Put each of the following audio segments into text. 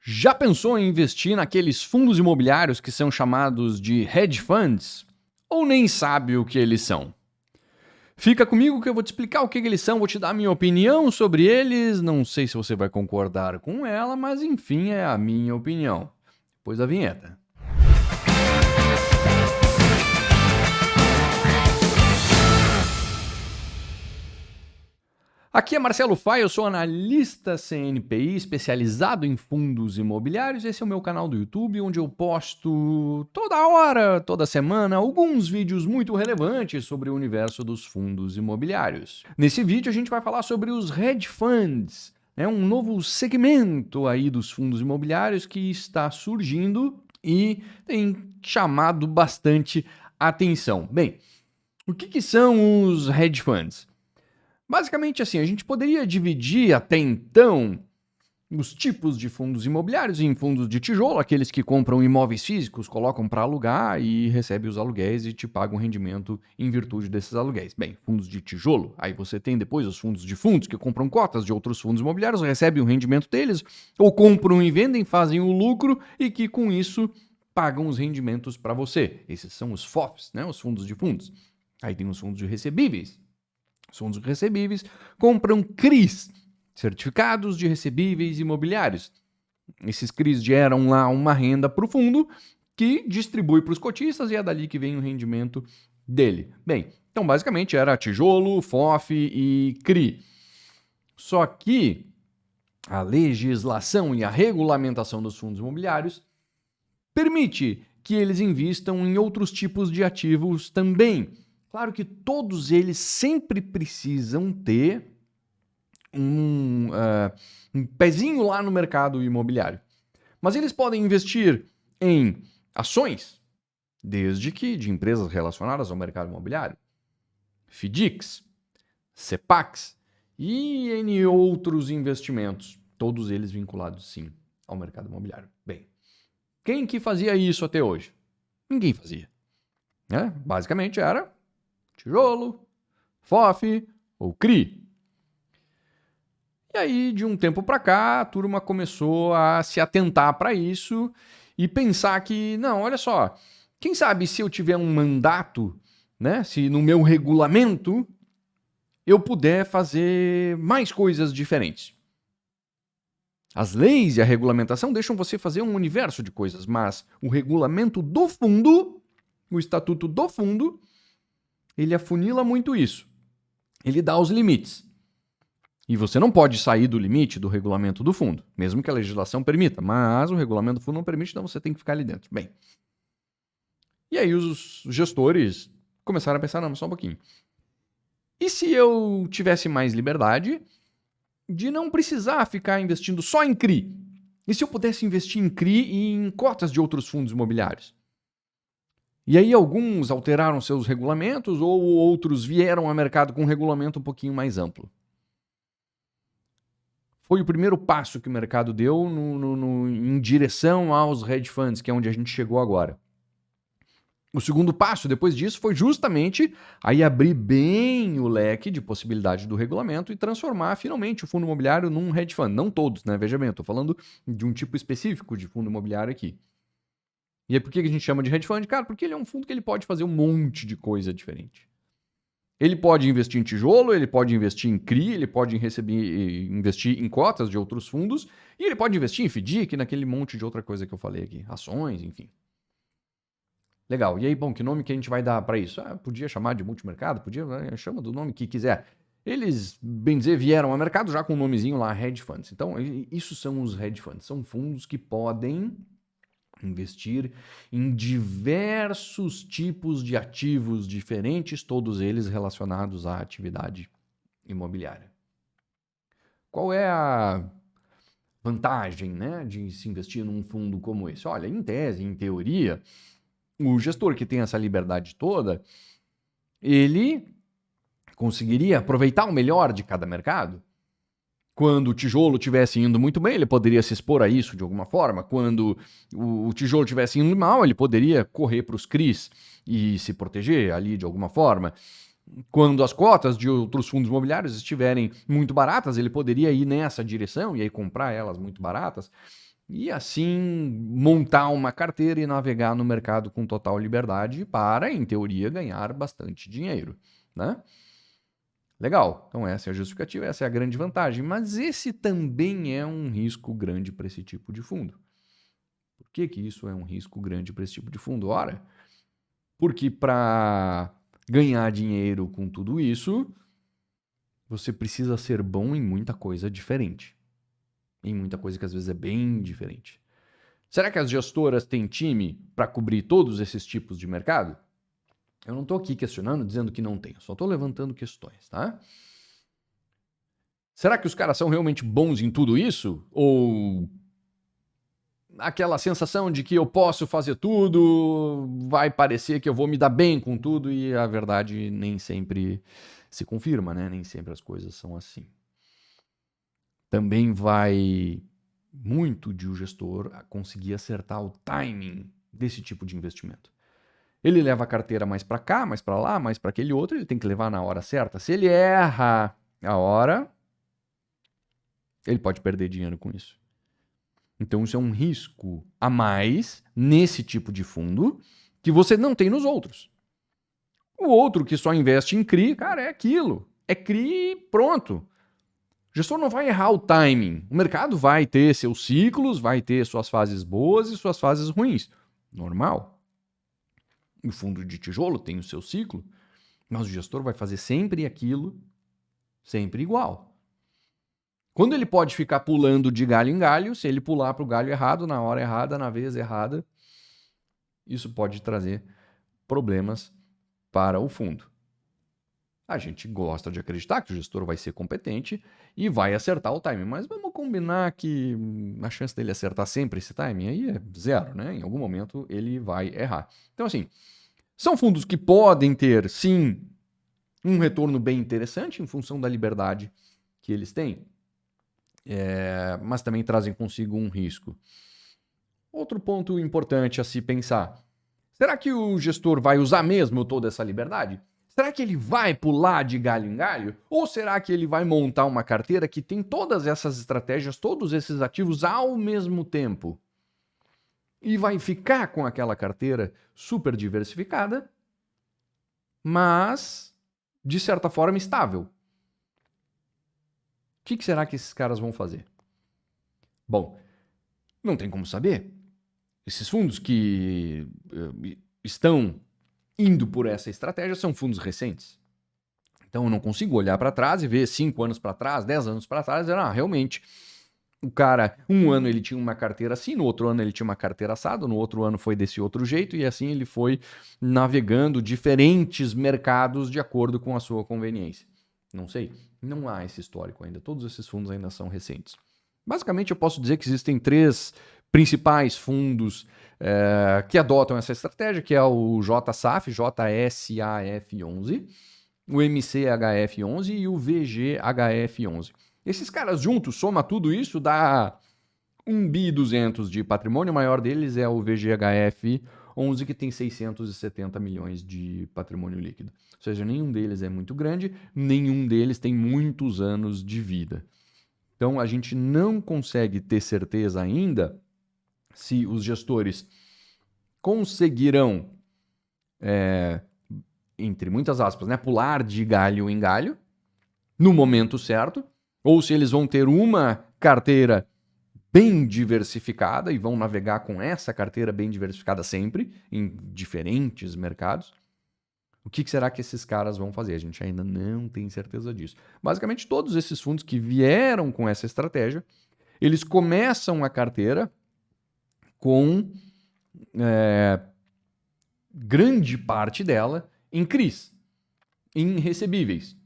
Já pensou em investir naqueles fundos imobiliários que são chamados de hedge funds? Ou nem sabe o que eles são? Fica comigo que eu vou te explicar o que eles são, vou te dar a minha opinião sobre eles. Não sei se você vai concordar com ela, mas enfim, é a minha opinião. Depois da vinheta. Aqui é Marcelo Fay, eu sou analista CNPI, especializado em fundos imobiliários. Esse é o meu canal do YouTube, onde eu posto toda hora, toda semana, alguns vídeos muito relevantes sobre o universo dos fundos imobiliários. Nesse vídeo a gente vai falar sobre os hedge funds, um novo segmento aí dos fundos imobiliários que está surgindo e tem chamado bastante atenção. Bem, o que são os hedge funds? Basicamente assim, a gente poderia dividir até então os tipos de fundos imobiliários em fundos de tijolo, aqueles que compram imóveis físicos, colocam para alugar e recebem os aluguéis e te pagam rendimento em virtude desses aluguéis. Bem, fundos de tijolo, aí você tem depois os fundos de fundos que compram cotas de outros fundos imobiliários, recebem o rendimento deles, ou compram e vendem, fazem o lucro e que com isso pagam os rendimentos para você. Esses são os FOFs, os fundos de fundos. Aí tem os fundos de recebíveis. Os fundos recebíveis compram CRIs, certificados de recebíveis imobiliários. Esses CRIs geram lá uma renda para o fundo que distribui para os cotistas e é dali que vem o rendimento dele. Bem, então basicamente era tijolo, FOF e CRI. Só que a legislação e a regulamentação dos fundos imobiliários permite que eles invistam em outros tipos de ativos também. Claro que todos eles sempre precisam ter um pezinho lá no mercado imobiliário. Mas eles podem investir em ações, desde que de empresas relacionadas ao mercado imobiliário, FDICs, CEPACs e N outros investimentos, todos eles vinculados sim ao mercado imobiliário. Bem, quem que fazia isso até hoje? Ninguém fazia. Basicamente era tijolo, FOF ou CRI. E aí, de um tempo para cá, a turma começou a se atentar para isso e pensar que, não, olha só, quem sabe se eu tiver um mandato, se no meu regulamento eu puder fazer mais coisas diferentes. As leis e a regulamentação deixam você fazer um universo de coisas, mas o regulamento do fundo, o estatuto do fundo, ele afunila muito isso. Ele dá os limites. E você não pode sair do limite do regulamento do fundo, mesmo que a legislação permita, mas o regulamento do fundo não permite, então você tem que ficar ali dentro. Bem, e aí os gestores começaram a pensar, não, só um pouquinho. E se eu tivesse mais liberdade de não precisar ficar investindo só em CRI? E se eu pudesse investir em CRI e em cotas de outros fundos imobiliários? E aí alguns alteraram seus regulamentos ou outros vieram ao mercado com um regulamento um pouquinho mais amplo. Foi o primeiro passo que o mercado deu em direção aos hedge funds, que é onde a gente chegou agora. O segundo passo, depois disso, foi justamente aí abrir bem o leque de possibilidade do regulamento e transformar finalmente o fundo imobiliário num hedge fund. Não todos, Veja bem, eu estou falando de um tipo específico de fundo imobiliário aqui. E aí por que a gente chama de hedge fund? Cara, porque ele é um fundo que ele pode fazer um monte de coisa diferente. Ele pode investir em tijolo, ele pode investir em CRI, ele pode investir em cotas de outros fundos e ele pode investir em FDIC, naquele monte de outra coisa que eu falei aqui. Ações, enfim. Legal. E aí, bom, que nome que a gente vai dar para isso? Podia chamar de multimercado, chama do nome que quiser. Eles, bem dizer, vieram ao mercado já com o nomezinho lá, hedge funds. Então, isso são os hedge funds. São fundos que podem investir em diversos tipos de ativos diferentes, todos eles relacionados à atividade imobiliária. Qual é a vantagem, de se investir num fundo como esse? Olha, em tese, em teoria, o gestor que tem essa liberdade toda, ele conseguiria aproveitar o melhor de cada mercado. Quando o tijolo estivesse indo muito bem, ele poderia se expor a isso de alguma forma. Quando o tijolo estivesse indo mal, ele poderia correr para os CRIs e se proteger ali de alguma forma. Quando as cotas de outros fundos imobiliários estiverem muito baratas, ele poderia ir nessa direção e aí comprar elas muito baratas. e assim montar uma carteira e navegar no mercado com total liberdade para, em teoria, ganhar bastante dinheiro, né? Legal, então essa é a justificativa, essa é a grande vantagem, mas esse também é um risco grande para esse tipo de fundo. Por que que isso é um risco grande para esse tipo de fundo? Ora, porque para ganhar dinheiro com tudo isso, você precisa ser bom em muita coisa diferente. Em muita coisa que às vezes é bem diferente. Será que as gestoras têm time para cobrir todos esses tipos de mercado? Eu não estou aqui questionando, dizendo que não tem, só estou levantando questões, tá? Será que os caras são realmente bons em tudo isso? Ou aquela sensação de que eu posso fazer tudo, vai parecer que eu vou me dar bem com tudo e a verdade nem sempre se confirma, né? Nem sempre as coisas são assim. Também vai muito de o gestor conseguir acertar o timing desse tipo de investimento. Ele leva a carteira mais para cá, mais para lá, mais para aquele outro, ele tem que levar na hora certa. Se ele erra a hora, ele pode perder dinheiro com isso. Então isso é um risco a mais nesse tipo de fundo que você não tem nos outros. O outro que só investe em CRI, cara, é aquilo. É CRI e pronto. O gestor não vai errar o timing. O mercado vai ter seus ciclos, vai ter suas fases boas e suas fases ruins. Normal. O fundo de tijolo tem o seu ciclo, mas o gestor vai fazer sempre aquilo, sempre igual. Quando ele pode ficar pulando de galho em galho, se ele pular para o galho errado, na hora errada, na vez errada, isso pode trazer problemas para o fundo. A gente gosta de acreditar que o gestor vai ser competente e vai acertar o timing, mas vamos combinar que a chance dele acertar sempre esse timing aí é zero, né? Em algum momento ele vai errar. Então, assim, são fundos que podem ter, sim, um retorno bem interessante em função da liberdade que eles têm, mas também trazem consigo um risco. Outro ponto importante a se pensar: será que o gestor vai usar mesmo toda essa liberdade? Será que ele vai pular de galho em galho? Ou será que ele vai montar uma carteira que tem todas essas estratégias, todos esses ativos ao mesmo tempo? E vai ficar com aquela carteira super diversificada, mas, de certa forma, estável. O que será que esses caras vão fazer? Bom, não tem como saber. Esses fundos que estão indo por essa estratégia são fundos recentes. Então eu não consigo olhar para trás e ver 5 anos para trás, 10 anos para trás e dizer, realmente, o cara, um ano ele tinha uma carteira assim, no outro ano ele tinha uma carteira assada, no outro ano foi desse outro jeito, e assim ele foi navegando diferentes mercados de acordo com a sua conveniência. Não sei, não há esse histórico ainda, todos esses fundos ainda são recentes. Basicamente eu posso dizer que existem 3 principais fundos que adotam essa estratégia, que é o JSAF, JSAF11, o MCHF11 e o VGHF11. Esses caras juntos, soma tudo isso, dá 1.200 bi de patrimônio. O maior deles é o VGHF11, que tem 670 milhões de patrimônio líquido. Ou seja, nenhum deles é muito grande, nenhum deles tem muitos anos de vida. Então, a gente não consegue ter certeza ainda se os gestores conseguirão, entre muitas aspas, né, pular de galho em galho no momento certo, ou se eles vão ter uma carteira bem diversificada e vão navegar com essa carteira bem diversificada sempre em diferentes mercados. O que será que esses caras vão fazer? A gente ainda não tem certeza disso. Basicamente, todos esses fundos que vieram com essa estratégia, eles começam a carteira com grande parte dela em CRIs, em recebíveis.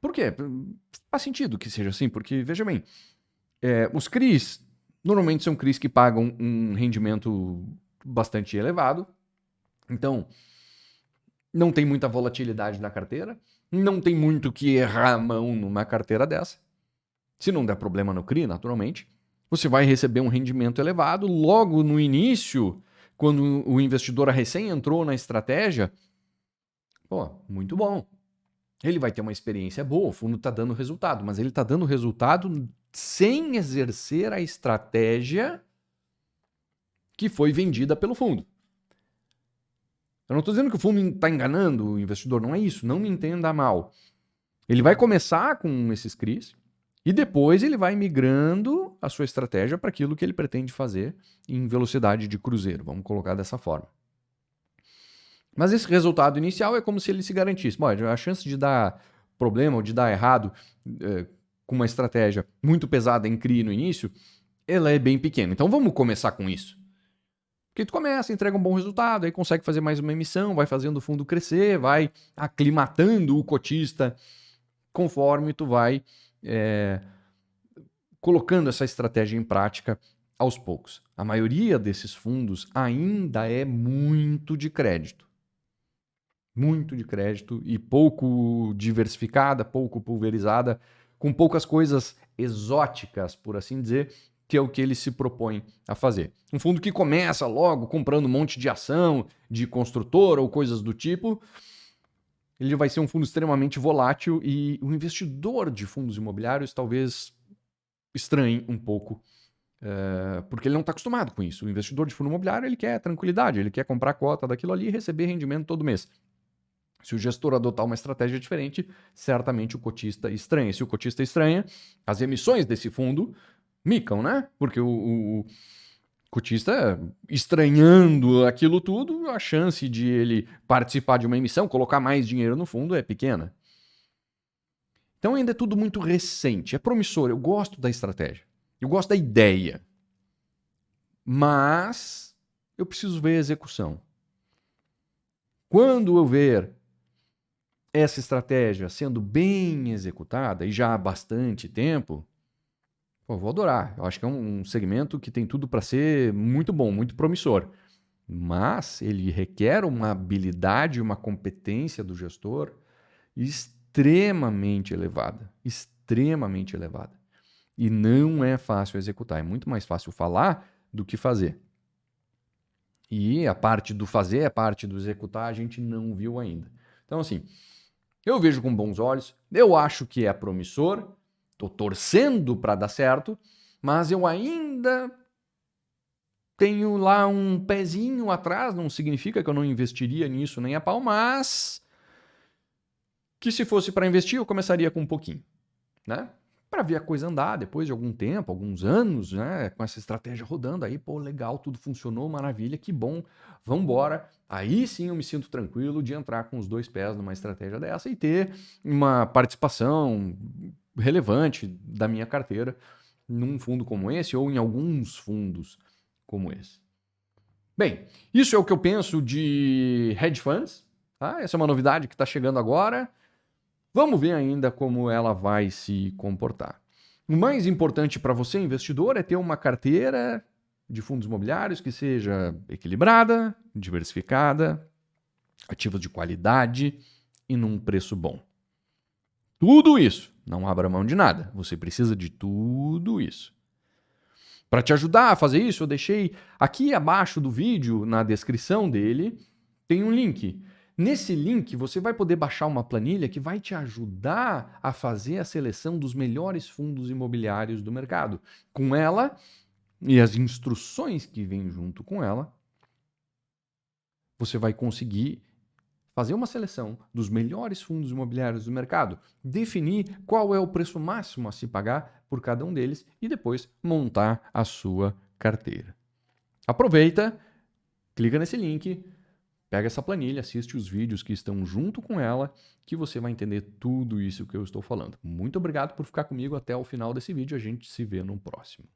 Por quê? Faz sentido que seja assim, porque, veja bem, os CRIs normalmente são CRIs que pagam um rendimento bastante elevado, então não tem muita volatilidade na carteira, não tem muito que errar a mão numa carteira dessa. Se não der problema no CRI, naturalmente, você vai receber um rendimento elevado logo no início, quando o investidor recém entrou na estratégia. Pô, muito bom. Ele vai ter uma experiência boa, o fundo está dando resultado, mas ele está dando resultado sem exercer a estratégia que foi vendida pelo fundo. Eu não estou dizendo que o fundo está enganando o investidor, não é isso, não me entenda mal. Ele vai começar com esses CRIs e depois ele vai migrando a sua estratégia para aquilo que ele pretende fazer em velocidade de cruzeiro, vamos colocar dessa forma. Mas esse resultado inicial é como se ele se garantisse. Bom, a chance de dar problema ou de dar errado com uma estratégia muito pesada em CRI no início, ela é bem pequena. Então vamos começar com isso. Porque tu começa, entrega um bom resultado, aí consegue fazer mais uma emissão, vai fazendo o fundo crescer, vai aclimatando o cotista conforme tu vai colocando essa estratégia em prática aos poucos. A maioria desses fundos ainda é muito de crédito. Muito de crédito e pouco diversificada, pouco pulverizada, com poucas coisas exóticas, por assim dizer, que é o que ele se propõe a fazer. Um fundo que começa logo comprando um monte de ação de construtora ou coisas do tipo, ele vai ser um fundo extremamente volátil e o investidor de fundos imobiliários talvez estranhe um pouco, porque ele não está acostumado com isso. O investidor de fundo imobiliário ele quer tranquilidade, ele quer comprar cota daquilo ali e receber rendimento todo mês. Se o gestor adotar uma estratégia diferente, certamente o cotista estranha. Se o cotista estranha, as emissões desse fundo micam, né? Porque o cotista estranhando aquilo tudo, a chance de ele participar de uma emissão, colocar mais dinheiro no fundo é pequena. Então ainda é tudo muito recente, é promissor, eu gosto da estratégia, eu gosto da ideia, mas eu preciso ver a execução. Quando eu ver essa estratégia sendo bem executada e já há bastante tempo, eu vou adorar. Eu acho que é um segmento que tem tudo para ser muito bom, muito promissor. Mas ele requer uma habilidade, uma competência do gestor extremamente elevada. Extremamente elevada. E não é fácil executar. É muito mais fácil falar do que fazer. E a parte do fazer, a parte do executar, a gente não viu ainda. Então, assim, eu vejo com bons olhos, eu acho que é promissor, estou torcendo para dar certo, mas eu ainda tenho lá um pezinho atrás, não significa que eu não investiria nisso nem a pau, mas que se fosse para investir eu começaria com um pouquinho, né? Para ver a coisa andar depois de algum tempo, alguns anos, né? Com essa estratégia rodando aí, pô, legal, tudo funcionou, maravilha, que bom, vamos embora. Aí sim eu me sinto tranquilo de entrar com os 2 pés numa estratégia dessa e ter uma participação relevante da minha carteira num fundo como esse ou em alguns fundos como esse. Bem, isso é o que eu penso de hedge funds, tá? Essa é uma novidade que está chegando agora. Vamos ver ainda como ela vai se comportar. O mais importante para você, investidor, é ter uma carteira de fundos imobiliários que seja equilibrada, diversificada, ativos de qualidade e num preço bom. Tudo isso. Não abra mão de nada. Você precisa de tudo isso. Para te ajudar a fazer isso, eu deixei aqui abaixo do vídeo, na descrição dele, tem um link. Nesse link, você vai poder baixar uma planilha que vai te ajudar a fazer a seleção dos melhores fundos imobiliários do mercado. Com ela e as instruções que vêm junto com ela, você vai conseguir fazer uma seleção dos melhores fundos imobiliários do mercado, definir qual é o preço máximo a se pagar por cada um deles e depois montar a sua carteira. Aproveita, clica nesse link, pega essa planilha, assiste os vídeos que estão junto com ela, que você vai entender tudo isso que eu estou falando. Muito obrigado por ficar comigo até o final desse vídeo. A gente se vê no próximo.